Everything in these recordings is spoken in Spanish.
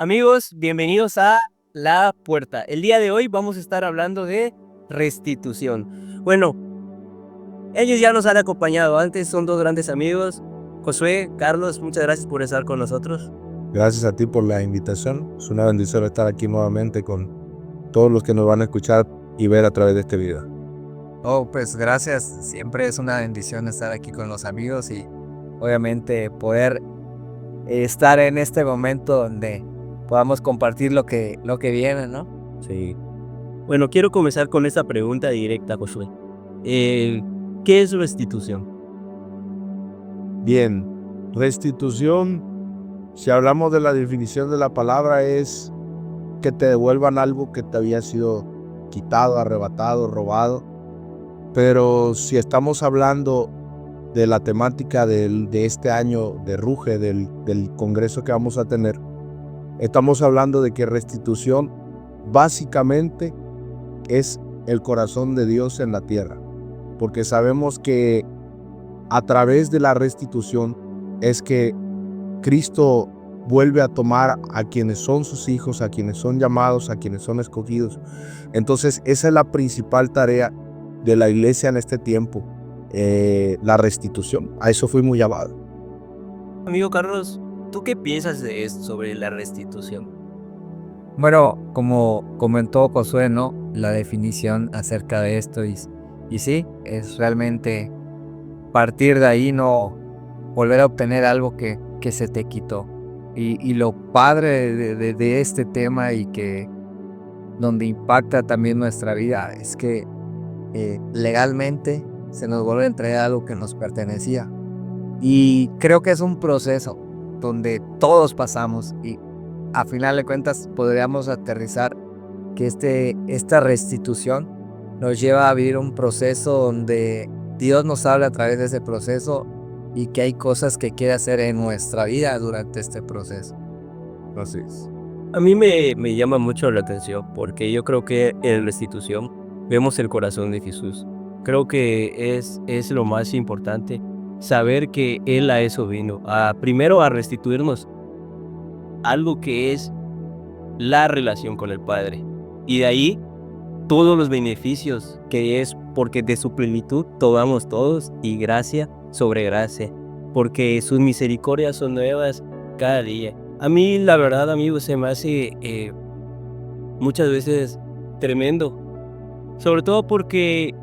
Amigos, bienvenidos a La Puerta. El día de hoy vamos a estar hablando de restitución. Bueno, ellos ya nos han acompañado antes, son dos grandes amigos. Josué, Carlos, muchas gracias por estar con nosotros. Gracias a ti por la invitación. Es una bendición estar aquí nuevamente con todos los que nos van a escuchar y ver a través de este video. Pues gracias. Siempre es una bendición estar aquí con los amigos y obviamente poder estar en este momento donde podamos compartir lo que viene, ¿no? Sí. Bueno, quiero comenzar con esta pregunta directa, Josué. ¿Qué es restitución? Bien, restitución, si hablamos de la definición de la palabra, es que te devuelvan algo que te había sido quitado, arrebatado, robado. Pero si estamos hablando de la temática de este año de RUGE, del congreso que vamos a tener, estamos hablando de que restitución básicamente es el corazón de Dios en la tierra, porque sabemos que a través de la restitución es que Cristo vuelve a tomar a quienes son sus hijos, a quienes son llamados, a quienes son escogidos. Entonces esa es la principal tarea de la iglesia en este tiempo, la restitución. A eso fuimos llamados. Amigo Carlos, ¿tú qué piensas de esto sobre la restitución? Bueno, como comentó Josué, ¿no? La definición acerca de esto y sí, es realmente partir de ahí, no volver a obtener algo que se te quitó. Y lo padre de este tema y que donde impacta también nuestra vida es que legalmente se nos vuelve a entregar algo que nos pertenecía. Y creo que es un proceso donde todos pasamos y a final de cuentas podríamos aterrizar que esta restitución nos lleva a vivir un proceso donde Dios nos habla a través de ese proceso y que hay cosas que quiere hacer en nuestra vida durante este proceso. Así es. A mí me llama mucho la atención porque yo creo que en restitución vemos el corazón de Jesús. Creo que es lo más importante, saber que Él a eso vino, primero a restituirnos algo que es la relación con el Padre. Y de ahí todos los beneficios que es, porque de su plenitud tomamos todos y gracia sobre gracia, porque sus misericordias son nuevas cada día. A mí, la verdad, amigo, se me hace muchas veces tremendo, sobre todo porque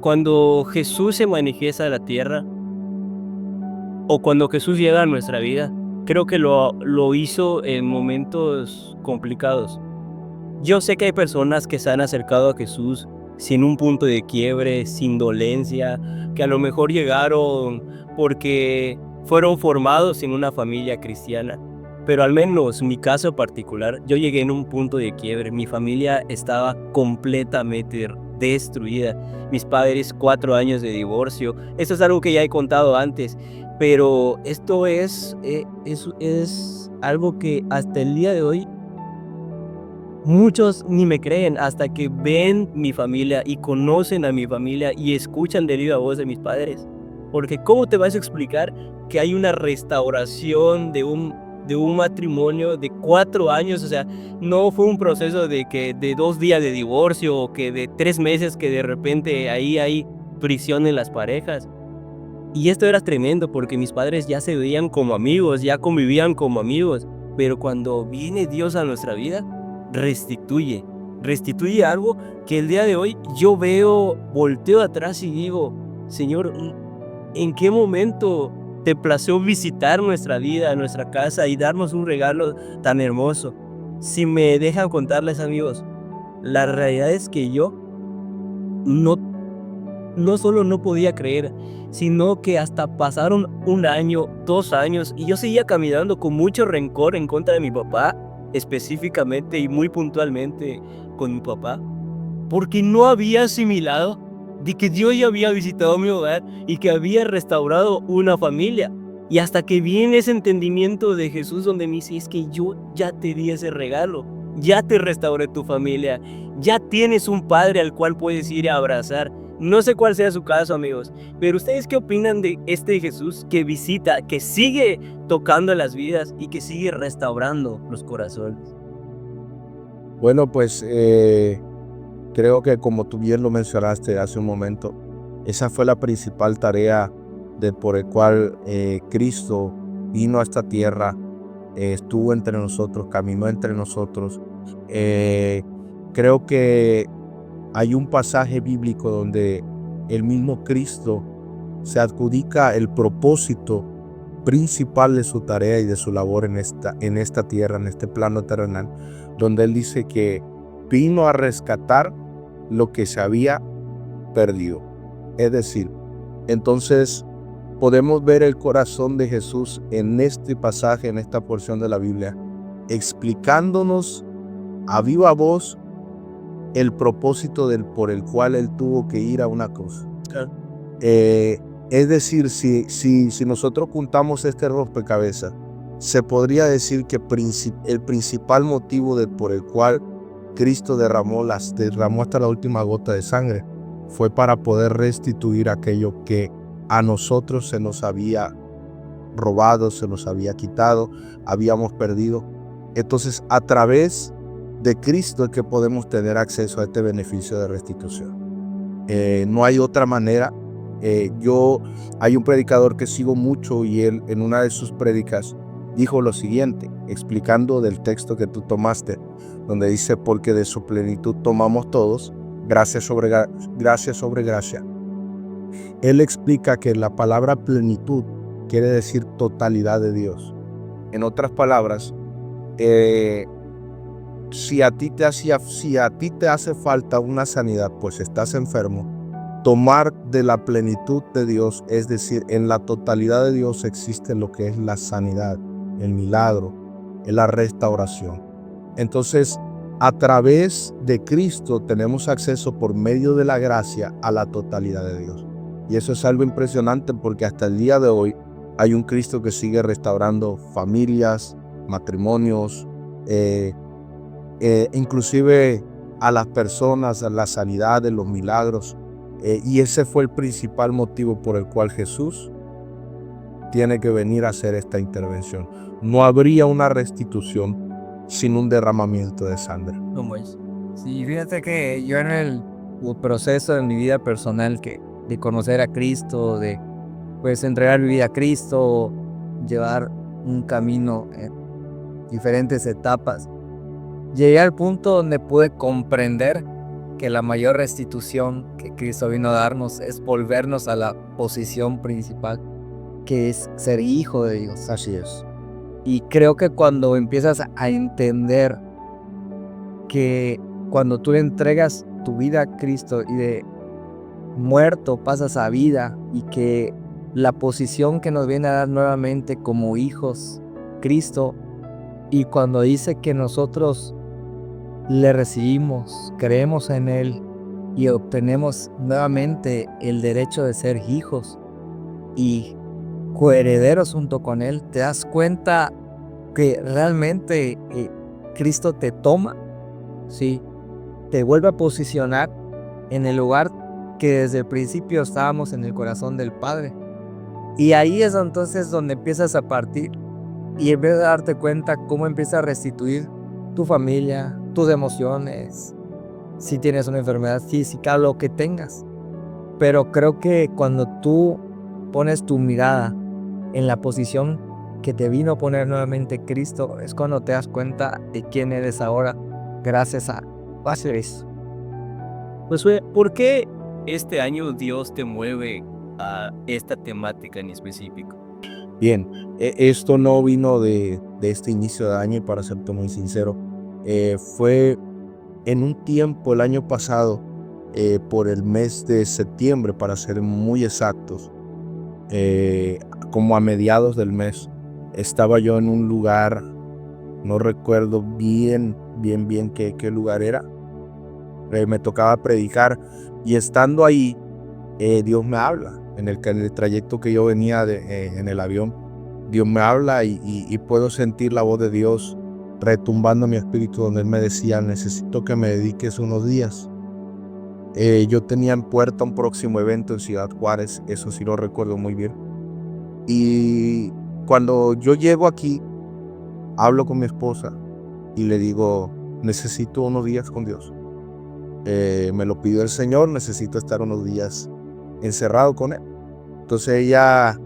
cuando Jesús se manifiesta a la tierra, o cuando Jesús llega a nuestra vida, creo que lo hizo en momentos complicados. Yo sé que hay personas que se han acercado a Jesús sin un punto de quiebre, sin dolencia, que a lo mejor llegaron porque fueron formados en una familia cristiana. Pero al menos mi caso particular, yo llegué en un punto de quiebre. Mi familia estaba completamente destruida. Mis padres, 4 años de divorcio. Esto es algo que ya he contado antes, pero esto es algo que hasta el día de hoy muchos ni me creen hasta que ven mi familia y conocen a mi familia y escuchan de viva voz de mis padres. Porque ¿cómo te vas a explicar que hay una restauración de un matrimonio de 4 años? O sea, no fue un proceso de 2 días de divorcio o que de 3 meses que de repente ahí hay prisión en las parejas. Y esto era tremendo porque mis padres ya se veían como amigos, ya convivían como amigos. Pero cuando viene Dios a nuestra vida, restituye algo que el día de hoy yo veo, volteo atrás y digo, Señor, ¿en qué momento te plació visitar nuestra vida, nuestra casa y darnos un regalo tan hermoso? Si me dejan contarles, amigos, la realidad es que yo no solo no podía creer, sino que hasta pasaron 1 año, 2 años, y yo seguía caminando con mucho rencor en contra de mi papá, específicamente y muy puntualmente con mi papá, porque no había asimilado de que Dios ya había visitado mi hogar y que había restaurado una familia. Y hasta que viene ese entendimiento de Jesús donde me dice, es que yo ya te di ese regalo, ya te restauré tu familia, ya tienes un padre al cual puedes ir a abrazar. No sé cuál sea su caso, amigos, pero ¿ustedes qué opinan de este Jesús que visita, que sigue tocando las vidas y que sigue restaurando los corazones? Bueno, pues creo que como tú bien lo mencionaste hace un momento, esa fue la principal tarea por el cual Cristo vino a esta tierra, estuvo entre nosotros, caminó entre nosotros. Creo que hay un pasaje bíblico donde el mismo Cristo se adjudica el propósito principal de su tarea y de su labor en esta tierra, en este plano terrenal, donde Él dice que vino a rescatar lo que se había perdido. Es decir, entonces podemos ver el corazón de Jesús en este pasaje, en esta porción de la Biblia, explicándonos a viva voz el propósito por el cual Él tuvo que ir a una cruz. Es decir, si nosotros juntamos este rompecabezas, se podría decir que el principal motivo por el cual Cristo derramó hasta la última gota de sangre fue para poder restituir aquello que a nosotros se nos había robado, se nos había quitado, habíamos perdido. Entonces, a través de Cristo es que podemos tener acceso a este beneficio de restitución. No hay otra manera. Hay un predicador que sigo mucho y él en una de sus prédicas dijo lo siguiente, explicando del texto que tú tomaste, donde dice, porque de su plenitud tomamos todos, gracia sobre gracia. Él explica que la palabra plenitud quiere decir totalidad de Dios. En otras palabras, si a ti te hace falta una sanidad, pues estás enfermo, tomar de la plenitud de Dios, es decir, en la totalidad de Dios existe lo que es la sanidad, el milagro, la restauración. Entonces, a través de Cristo tenemos acceso por medio de la gracia a la totalidad de Dios. Y eso es algo impresionante porque hasta el día de hoy hay un Cristo que sigue restaurando familias, matrimonios, inclusive a las personas, a la sanidad, de los milagros. Y ese fue el principal motivo por el cual Jesús tiene que venir a hacer esta intervención. No habría una restitución sin un derramamiento de sangre. ¿Cómo es? Sí, fíjate que yo en el proceso de mi vida personal de conocer a Cristo, de pues entregar mi vida a Cristo, llevar un camino en diferentes etapas, llegué al punto donde pude comprender que la mayor restitución que Cristo vino a darnos es volvernos a la posición principal, que es ser hijo de Dios. Así es. Y creo que cuando empiezas a entender que cuando tú le entregas tu vida a Cristo y de muerto pasas a vida, y que la posición que nos viene a dar nuevamente como hijos, Cristo, y cuando dice que nosotros le recibimos, creemos en Él y obtenemos nuevamente el derecho de ser hijos y coherederos junto con Él, te das cuenta que realmente Cristo te toma, ¿sí? Te vuelve a posicionar en el lugar que desde el principio estábamos, en el corazón del Padre. Y ahí es entonces donde empiezas a partir y empiezas a darte cuenta cómo empiezas a restituir tu familia, tus emociones, si tienes una enfermedad física, lo que tengas. Pero creo que cuando tú pones tu mirada en la posición que te vino a poner nuevamente Cristo, es cuando te das cuenta de quién eres ahora, gracias a eso. Pues, ¿por qué este año Dios te mueve a esta temática en específico? Bien, esto no vino de este inicio de año, y para serte muy sincero, fue en un tiempo el año pasado, por el mes de septiembre, para ser muy exactos, como a mediados del mes, estaba yo en un lugar, no recuerdo bien qué lugar era, me tocaba predicar, y estando ahí, Dios me habla. En el trayecto que yo venía en el avión, Dios me habla y puedo sentir la voz de Dios retumbando en mi espíritu, donde Él me decía: necesito que me dediques unos días Yo tenía en puerta un próximo evento en Ciudad Juárez, eso sí lo recuerdo muy bien. Y cuando yo llego aquí, hablo con mi esposa y le digo, necesito unos días con Dios. Me lo pidió el Señor, necesito estar unos días encerrado con Él. Entonces ella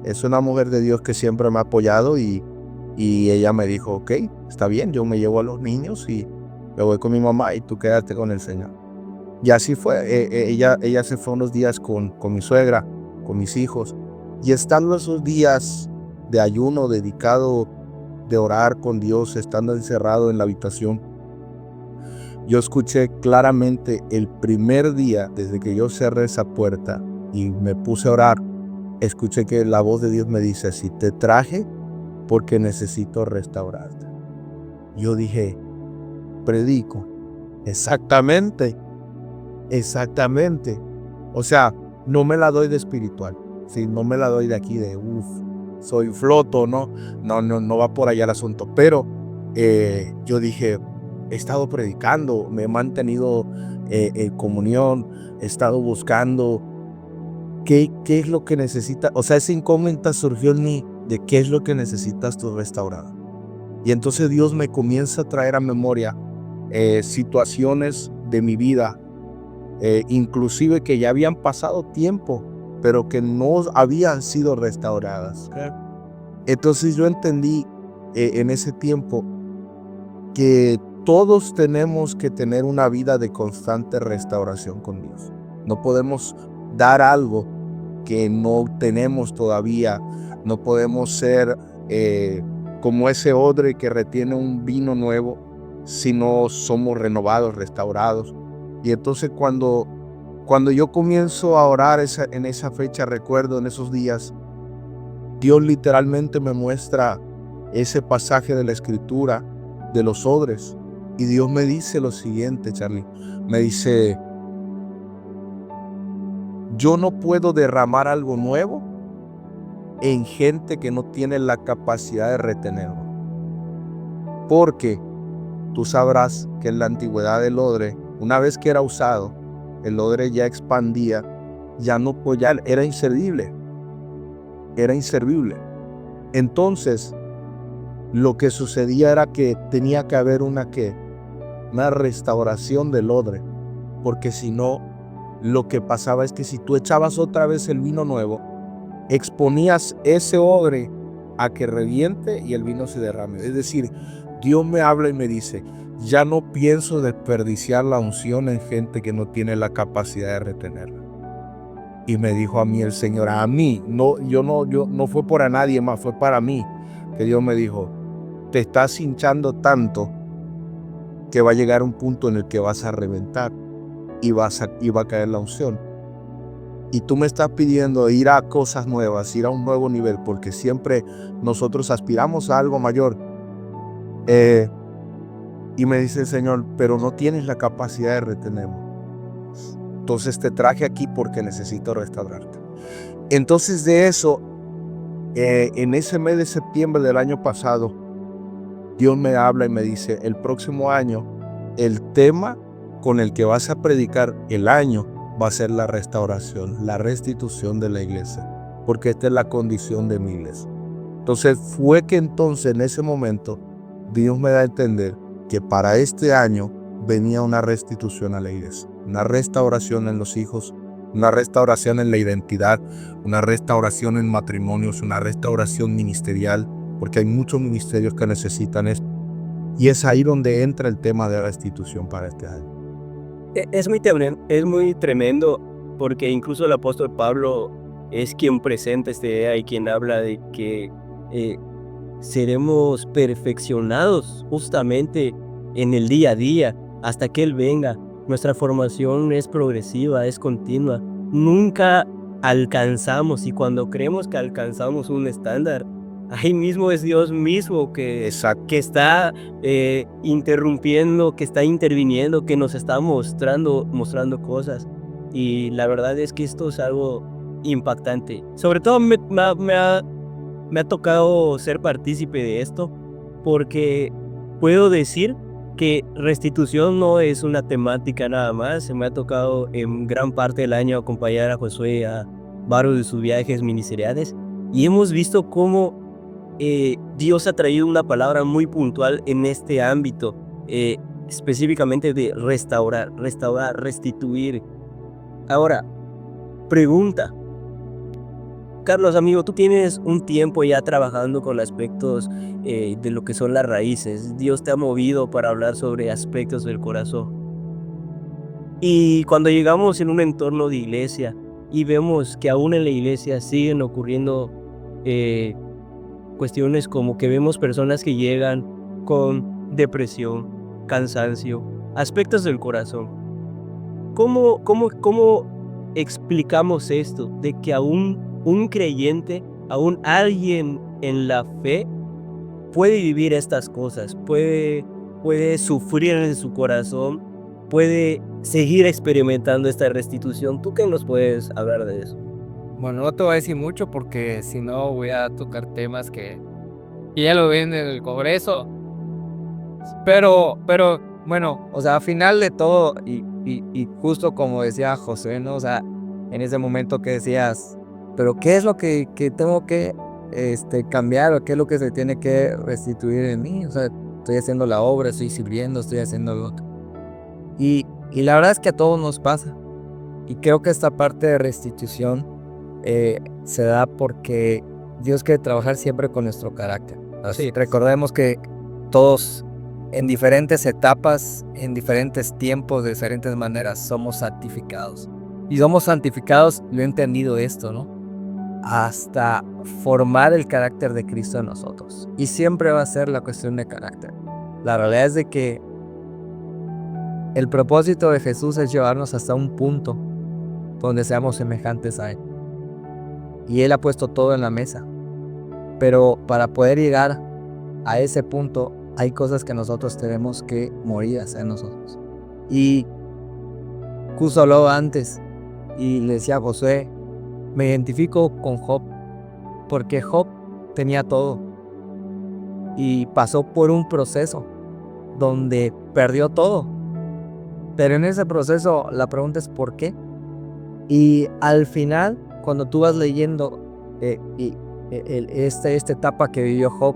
es una mujer de Dios que siempre me ha apoyado y ella me dijo, ok, está bien, yo me llevo a los niños y me voy con mi mamá y tú quédate con el Señor. Y así fue, ella se fue unos días con mi suegra, con mis hijos. Y estando esos días de ayuno dedicado, de orar con Dios, estando encerrado en la habitación, yo escuché claramente el primer día, desde que yo cerré esa puerta y me puse a orar, escuché que la voz de Dios me dice así, te traje porque necesito restaurarte. Yo dije, predico. Exactamente. O sea, no me la doy de espiritual. Sí, no me la doy de aquí de, soy floto, ¿no? No va por allá el asunto. Pero yo dije, he estado predicando, me he mantenido en comunión, he estado buscando qué es lo que necesita. O sea, esa incógnita surgió en mí de qué es lo que necesitas tú restaurar. Y entonces Dios me comienza a traer a memoria situaciones de mi vida, inclusive que ya habían pasado tiempo, pero que no habían sido restauradas. Entonces yo entendí en ese tiempo que todos tenemos que tener una vida de constante restauración con Dios. No podemos dar algo que no tenemos todavía. No podemos ser como ese odre que retiene un vino nuevo si no somos renovados, restaurados. Y entonces cuando yo comienzo a orar en esa fecha, recuerdo en esos días, Dios literalmente me muestra ese pasaje de la Escritura de los odres. Y Dios me dice lo siguiente, Charlie. Me dice, yo no puedo derramar algo nuevo en gente que no tiene la capacidad de retenerlo. Porque tú sabrás que en la antigüedad el odre, una vez que era usado, el odre ya expandía, ya era inservible. Era inservible. Entonces, lo que sucedía era que tenía que haber una restauración del odre, porque si no, lo que pasaba es que si tú echabas otra vez el vino nuevo, exponías ese odre a que reviente y el vino se derrame. Es decir, Dios me habla y me dice, ya no pienso desperdiciar la unción en gente que no tiene la capacidad de retenerla. Y me dijo a mí el Señor, a mí, no fue por a nadie más, fue para mí, que Dios me dijo, te estás hinchando tanto que va a llegar un punto en el que vas a reventar y va a caer la unción. Y tú me estás pidiendo ir a cosas nuevas, ir a un nuevo nivel, porque siempre nosotros aspiramos a algo mayor. Y me dice el Señor, pero no tienes la capacidad de retenerlo. Entonces te traje aquí porque necesito restaurarte. Entonces de eso, en ese mes de septiembre del año pasado, Dios me habla y me dice, el próximo año, el tema con el que vas a predicar el año va a ser la restauración, la restitución de la iglesia, porque esta es la condición de mi iglesia. Entonces fue que entonces en ese momento Dios me da a entender que para este año venía una restitución a la iglesia, una restauración en los hijos, una restauración en la identidad, una restauración en matrimonios, una restauración ministerial, porque hay muchos ministerios que necesitan esto. Y es ahí donde entra el tema de restitución para este año. Es muy tremendo porque incluso el apóstol Pablo es quien presenta esta idea y quien habla de que seremos perfeccionados justamente en el día a día hasta que Él venga. Nuestra formación es progresiva, es continua. Nunca alcanzamos, y cuando creemos que alcanzamos un estándar, ahí mismo es Dios mismo que está interrumpiendo, que está interviniendo, que nos está mostrando cosas. Y la verdad es que esto es algo impactante. Sobre todo me ha tocado ser partícipe de esto, porque puedo decir que restitución no es una temática nada más. Me ha tocado en gran parte del año acompañar a Josué a varios de sus viajes ministeriales y hemos visto cómo Dios ha traído una palabra muy puntual en este ámbito, específicamente de restaurar, restituir. Ahora, pregunta. Carlos, amigo, tú tienes un tiempo ya trabajando con aspectos de lo que son las raíces. Dios te ha movido para hablar sobre aspectos del corazón. Y cuando llegamos en un entorno de iglesia y vemos que aún en la iglesia siguen ocurriendo cuestiones como que vemos personas que llegan con depresión, cansancio, aspectos del corazón. ¿Cómo explicamos esto de que aún un creyente, aún alguien en la fe, puede vivir estas cosas, puede sufrir en su corazón, puede seguir experimentando esta restitución? ¿Tú qué nos puedes hablar de eso? Bueno, no te voy a decir mucho porque si no voy a tocar temas que ya lo ven en el Congreso. Pero bueno, o sea, al final de todo, y justo como decía José, ¿no? O sea, en ese momento que decías, pero ¿qué es lo que tengo que cambiar o qué es lo que se tiene que restituir en mí? O sea, estoy haciendo la obra, estoy sirviendo, estoy haciendo lo otro. Y la verdad es que a todos nos pasa. Y creo que esta parte de restitución se da porque Dios quiere trabajar siempre con nuestro carácter. Así, recordemos que todos en diferentes etapas, en diferentes tiempos, de diferentes maneras, somos santificados. Y somos santificados, yo he entendido esto, ¿no? Hasta formar el carácter de Cristo en nosotros. Y siempre va a ser la cuestión de carácter. La realidad es de que el propósito de Jesús es llevarnos hasta un punto donde seamos semejantes a Él. Y Él ha puesto todo en la mesa. Pero para poder llegar a ese punto, hay cosas que nosotros tenemos que morir hacia nosotros. Y justo hablaba antes y le decía a Josué, me identifico con Job, porque Job tenía todo y pasó por un proceso donde perdió todo. Pero en ese proceso la pregunta es ¿por qué? Y al final, cuando tú vas leyendo esta etapa que vivió Job,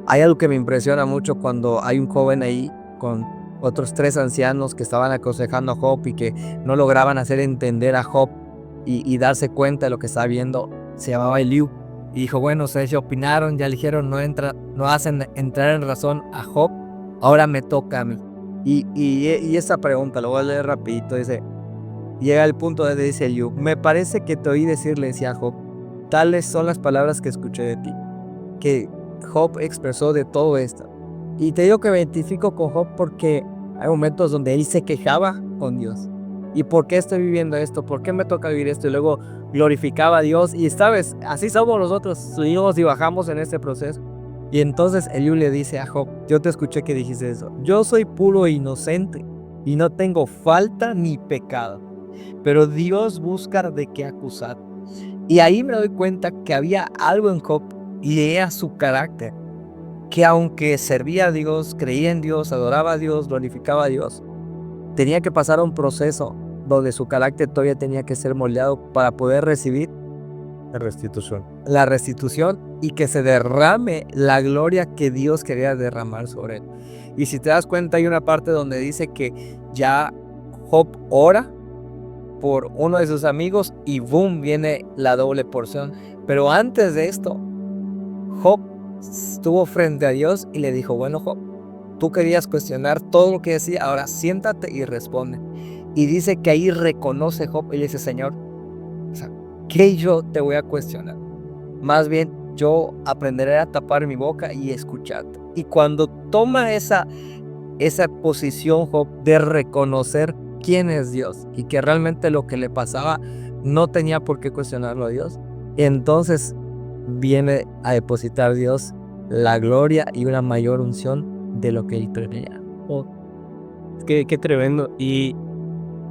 hay algo que me impresiona mucho cuando hay un joven ahí con otros 3 ancianos que estaban aconsejando a Job y que no lograban hacer entender a Job y darse cuenta de lo que estaba viendo. Se llamaba Eliú y dijo, bueno, ustedes ya opinaron, ya eligieron, no hacen entrar en razón a Job, ahora me toca a mí. Y esa pregunta, lo voy a leer rapidito, dice, llega al punto donde dice Eliú, me parece que te oí decirle, decía Job, tales son las palabras que escuché de ti, que Job expresó de todo esto. Y te digo que me identifico con Job porque hay momentos donde él se quejaba con Dios. ¿Y por qué estoy viviendo esto? ¿Por qué me toca vivir esto? Y luego glorificaba a Dios. Y sabes, así somos nosotros, subimos y bajamos en este proceso. Y entonces Eliú le dice a Job, yo te escuché que dijiste eso, yo soy puro e inocente y no tengo falta ni pecado, pero Dios busca de qué acusar. Y ahí me doy cuenta que había algo en Job y era su carácter, que aunque servía a Dios, creía en Dios, adoraba a Dios, glorificaba a Dios, tenía que pasar un proceso donde su carácter todavía tenía que ser moldeado para poder recibir la restitución y que se derrame la gloria que Dios quería derramar sobre él. Y si te das cuenta, hay una parte donde dice que ya Job ora por uno de sus amigos y boom, viene la doble porción. Pero antes de esto, Job estuvo frente a Dios y le dijo, bueno Job, tú querías cuestionar todo lo que decía, ahora siéntate y responde. Y dice que ahí reconoce Job y le dice, Señor, o sea, ¿qué yo te voy a cuestionar? Más bien yo aprenderé a tapar mi boca y escucharte. Y cuando toma esa posición Job de reconocer quién es Dios y que realmente lo que le pasaba no tenía por qué cuestionarlo a Dios, entonces viene a depositar Dios la gloria y una mayor unción de lo que él tenía. Oh, qué tremendo. Y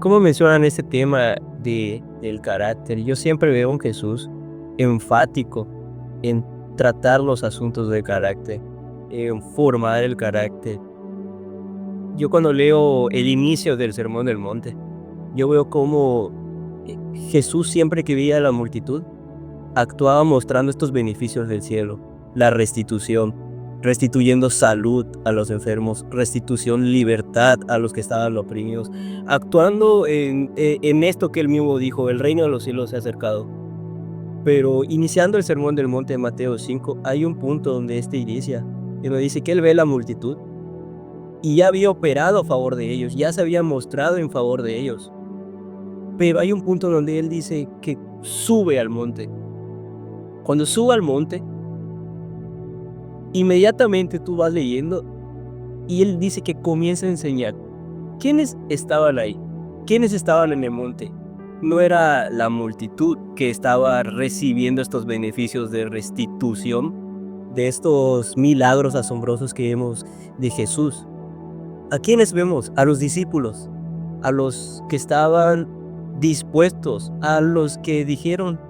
como mencionan este tema del carácter, yo siempre veo a un Jesús enfático en tratar los asuntos del carácter, en formar el carácter. Yo cuando leo el inicio del Sermón del Monte, yo veo cómo Jesús siempre que veía a la multitud, actuaba mostrando estos beneficios del cielo, la restitución, restituyendo salud a los enfermos, restitución, libertad a los que estaban oprimidos, actuando en esto que él mismo dijo, el reino de los cielos se ha acercado. Pero iniciando el Sermón del Monte de Mateo 5, hay un punto donde inicia, y donde dice que él ve la multitud y ya había operado a favor de ellos, ya se había mostrado en favor de ellos. Pero hay un punto donde él dice que sube al monte. Cuando sube al monte, inmediatamente tú vas leyendo y él dice que comienza a enseñar. ¿Quiénes estaban ahí? ¿Quiénes estaban en el monte? No era la multitud que estaba recibiendo estos beneficios de restitución, de estos milagros asombrosos que vemos de Jesús. ¿A quiénes vemos? A los discípulos, a los que estaban dispuestos, a los que dijeron,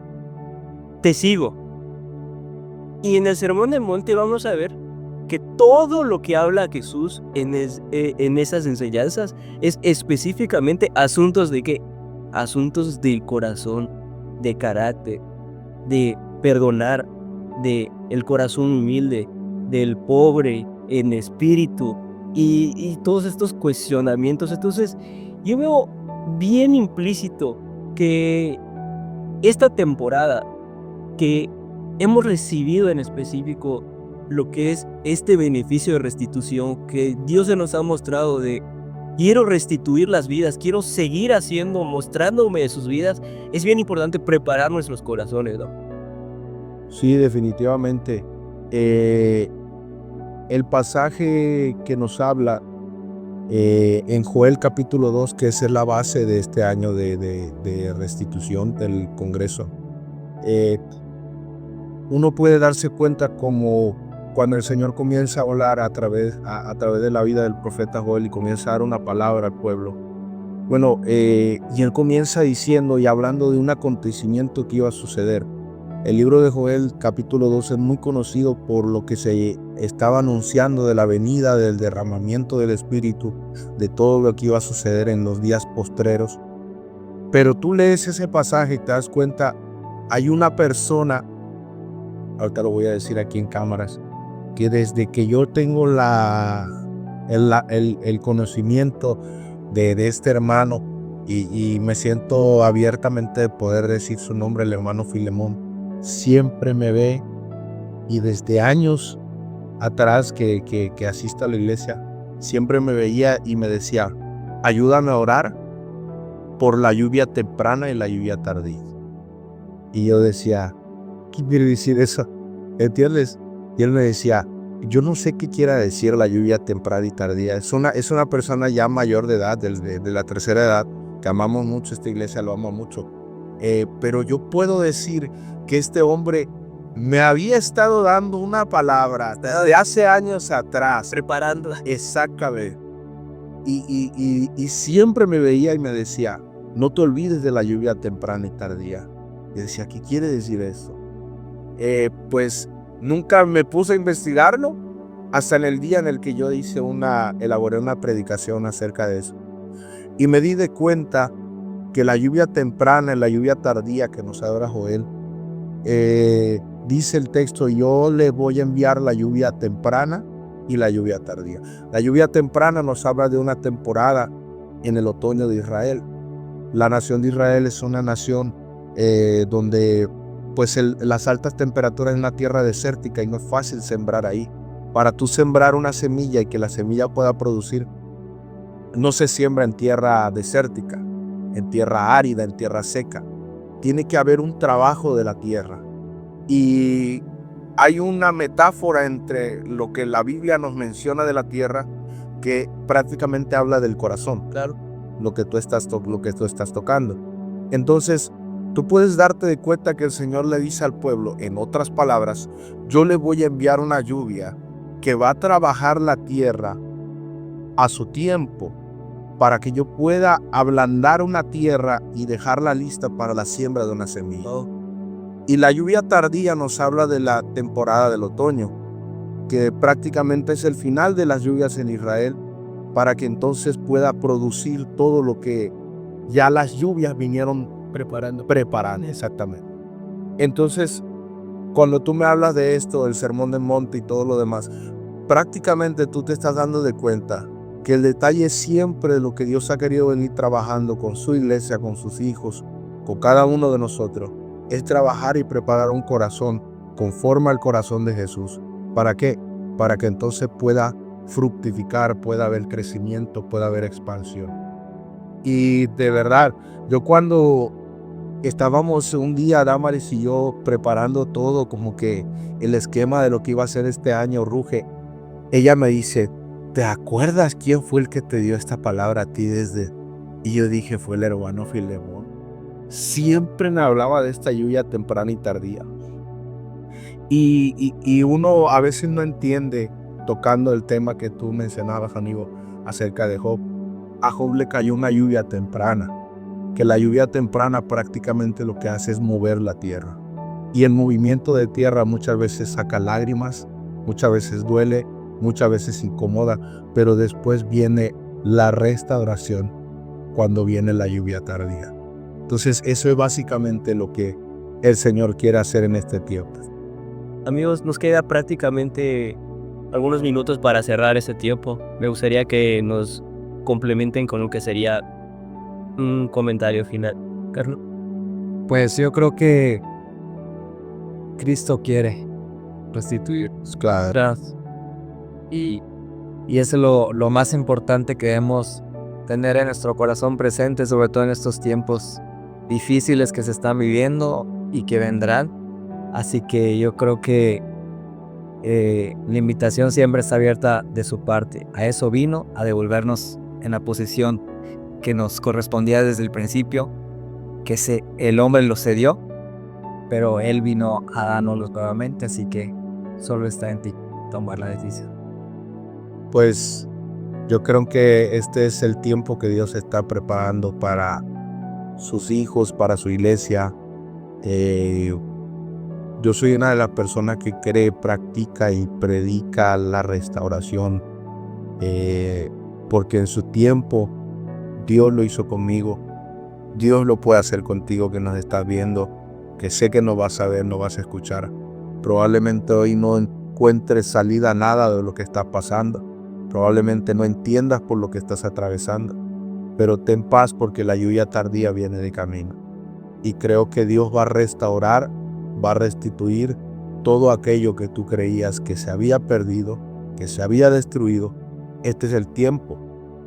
te sigo. Y en el Sermón del Monte vamos a ver que todo lo que habla Jesús en esas enseñanzas es específicamente asuntos de qué? Asuntos del corazón, de carácter, de perdonar, de el corazón humilde, del pobre en espíritu y todos estos cuestionamientos. Entonces yo veo bien implícito que esta temporada que hemos recibido en específico lo que es este beneficio de restitución que Dios se nos ha mostrado de quiero restituir las vidas, quiero seguir haciendo, mostrándome de sus vidas, es bien importante preparar nuestros corazones, ¿no? Sí, definitivamente. El pasaje que nos habla en Joel capítulo 2, que esa es la base de este año de restitución del Congreso, uno puede darse cuenta como cuando el Señor comienza a hablar a través de la vida del profeta Joel y comienza a dar una palabra al pueblo. Bueno, y él comienza diciendo y hablando de un acontecimiento que iba a suceder. El libro de Joel capítulo 2 es muy conocido por lo que se estaba anunciando de la venida, del derramamiento del Espíritu, de todo lo que iba a suceder en los días postreros. Pero tú lees ese pasaje y te das cuenta, hay una persona, ahorita lo voy a decir aquí en cámaras, que desde que yo tengo el conocimiento de este hermano y me siento abiertamente de poder decir su nombre, el hermano Filemón, siempre me ve y desde años atrás que asisto a la iglesia, siempre me veía y me decía, ayúdame a orar por la lluvia temprana y la lluvia tardía. Y yo decía, ¿qué quiere decir eso? ¿Entiendes? Y él me decía, yo no sé qué quiera decir la lluvia temprana y tardía. Es una persona ya mayor de edad, de la tercera edad, que amamos mucho esta iglesia, lo amo mucho. Pero yo puedo decir que este hombre me había estado dando una palabra de hace años atrás. Preparando. Exactamente. Y siempre me veía y me decía, no te olvides de la lluvia temprana y tardía. Y decía, ¿qué quiere decir eso? Pues nunca me puse a investigarlo hasta en el día en el que yo elaboré una predicación acerca de eso. Y me di de cuenta que la lluvia temprana y la lluvia tardía que nos habla Joel, dice el texto, yo le voy a enviar la lluvia temprana y la lluvia tardía. La lluvia temprana nos habla de una temporada en el otoño de Israel. La nación de Israel es una nación donde pues las altas temperaturas en una tierra desértica y no es fácil sembrar ahí. Para tú sembrar una semilla y que la semilla pueda producir, no se siembra en tierra desértica, en tierra árida, en tierra seca. Tiene que haber un trabajo de la tierra. Y hay una metáfora entre lo que la Biblia nos menciona de la tierra, que prácticamente habla del corazón, claro, lo que tú estás tocando. Entonces, tú puedes darte de cuenta que el Señor le dice al pueblo, en otras palabras, yo le voy a enviar una lluvia que va a trabajar la tierra a su tiempo, para que yo pueda ablandar una tierra y dejarla lista para la siembra de una semilla. Y la lluvia tardía nos habla de la temporada del otoño, que prácticamente es el final de las lluvias en Israel para que entonces pueda producir todo lo que ya las lluvias vinieron preparando exactamente. Entonces, cuando tú me hablas de esto, del Sermón del Monte y todo lo demás, prácticamente tú te estás dando de cuenta que el detalle siempre de lo que Dios ha querido venir trabajando con su iglesia, con sus hijos, con cada uno de nosotros, es trabajar y preparar un corazón conforme al corazón de Jesús. ¿Para qué? Para que entonces pueda fructificar, pueda haber crecimiento, pueda haber expansión. Y de verdad, yo cuando estábamos un día, Damaris y yo, preparando todo, como que el esquema de lo que iba a ser este año, Ruge, ella me dice, ¿te acuerdas quién fue el que te dio esta palabra a ti desde? Y yo dije, fue el hermano Filemón. Siempre me hablaba de esta lluvia temprana y tardía. Y uno a veces no entiende, tocando el tema que tú mencionabas, Aníbal, acerca de Job. A Job le cayó una lluvia temprana, que la lluvia temprana prácticamente lo que hace es mover la tierra. Y el movimiento de tierra muchas veces saca lágrimas, muchas veces duele, muchas veces incomoda, pero después viene la restauración cuando viene la lluvia tardía. Entonces eso es básicamente lo que el Señor quiere hacer en este tiempo. Amigos, nos queda prácticamente algunos minutos para cerrar este tiempo. Me gustaría que nos complementen con lo que sería un comentario final. Carlos. Pues yo creo que Cristo quiere restituir. Claro. Y eso es lo más importante que debemos tener en nuestro corazón presente, sobre todo en estos tiempos difíciles que se están viviendo y que vendrán. Así que yo creo que la invitación siempre está abierta de su parte. A eso vino, a devolvernos en la posición que nos correspondía desde el principio, que el hombre lo cedió, pero él vino a darnos nuevamente, así que solo está en ti tomar la decisión. Pues yo creo que este es el tiempo que Dios está preparando para sus hijos, para su iglesia. Yo soy una de las personas que cree, practica y predica la restauración, porque en su tiempo Dios lo hizo conmigo. Dios lo puede hacer contigo que nos estás viendo, que sé que no vas a ver, no vas a escuchar. Probablemente hoy no encuentres salida a nada de lo que está pasando. Probablemente no entiendas por lo que estás atravesando, pero ten paz porque la lluvia tardía viene de camino. Y creo que Dios va a restaurar, va a restituir todo aquello que tú creías que se había perdido, que se había destruido. Este es el tiempo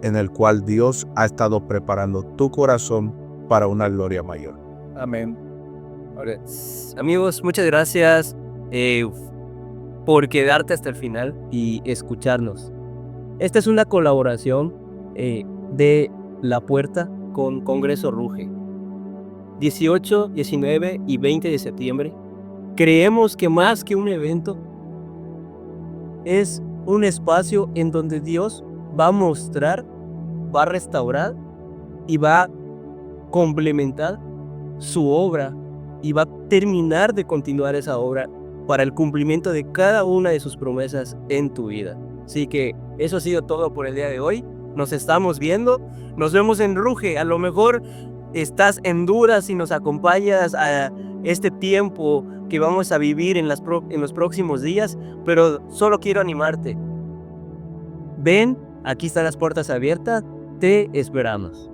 en el cual Dios ha estado preparando tu corazón para una gloria mayor. Amén. Amigos, muchas gracias por quedarte hasta el final y escucharnos. Esta es una colaboración de La Puerta con Congreso Ruge. 18, 19 y 20 de septiembre. Creemos que más que un evento, es un espacio en donde Dios va a mostrar, va a restaurar y va a complementar su obra y va a terminar de continuar esa obra para el cumplimiento de cada una de sus promesas en tu vida. Así que eso ha sido todo por el día de hoy. Nos estamos viendo. Nos vemos en Ruge. A lo mejor estás en dudas y nos acompañas a este tiempo que vamos a vivir en los próximos días, pero solo quiero animarte. Ven, aquí están las puertas abiertas. Te esperamos.